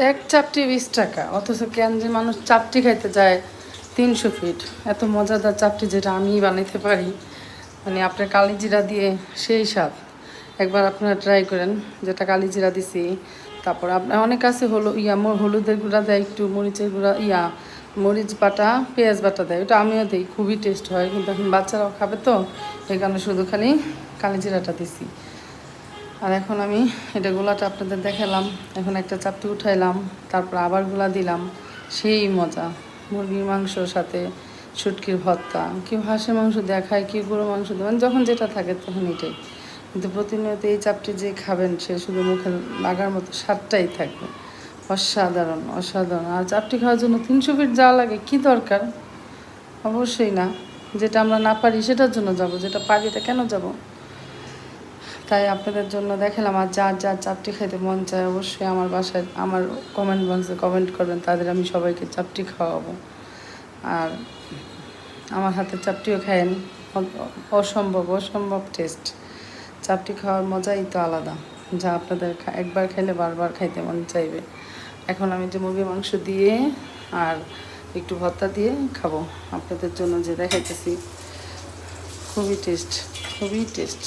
এক চাপটি 20 টাকা, অথচ কেন যে মানুষ চাপটি খাইতে যায় 300 ফিট। এত মজাদার চাপটি যেটা আমি বানাইতে পারি, মানে আপনার কালিজিরা দিয়ে সেই স্বাদ। একবার আপনারা ট্রাই করেন, যেটা কালিজিরা দিছি। তারপর আপনার অনেক আছে হলুদের গুঁড়া দেয়, একটু মরিচের গুঁড়া, মরিচ বাটা, পেঁয়াজ বাটা দেয়, ওটা আমিও দিই, খুবই টেস্ট হয়। কিন্তু এখন বাচ্চারাও খাবে তো, এই কারণে শুধু খালি কালিজিরাটা দিছি। আর এখন আমি এটা গোলাটা আপনাদের দেখালাম। এখন একটা চাপটি উঠাইলাম, তারপর আবার গোলা দিলাম। সেই মজা, মুরগির মাংসর সাথে শুটকির ভর্তা, কেউ হাঁসের মাংস দেওয়া খায়, কেউ গরুর মাংস দেয়, মানে যখন যেটা থাকে তখন এটাই। কিন্তু প্রতিনিয়ত এই চাপটি যে খাবেন, সে শুধু মুখে লাগার মতো স্বাদটাই থাকবে। অসাধারণ অসাধারণ। আর চাপটি খাওয়ার জন্য 300 ফিট যাওয়া লাগে, কি দরকার? অবশ্যই না। যেটা আমরা না পারি সেটার জন্য যাব, যেটা পারি এটা কেন যাব? তাই আপনাদের জন্য দেখালাম। আর যার চাপটি খাইতে মন চায়, অবশ্যই আমার বাসায় আমার কমেন্ট বক্সে কমেন্ট করবেন, তাদের আমি সবাইকে চাপটি খাওয়াবো। আর আমার হাতের চাপটিও খায়েন, অসম্ভব অসম্ভব টেস্ট। চাপটি খাওয়ার মজাই তো আলাদা, যা আপনাদের একবার খাইলে বারবার খাইতে মন চাইবে। এখন আমি যে মুরগির মাংস দিয়ে আর একটু ভর্তা দিয়ে খাবো, আপনাদের জন্য যে দেখাইতেছি। খুবই টেস্ট, খুবই টেস্ট।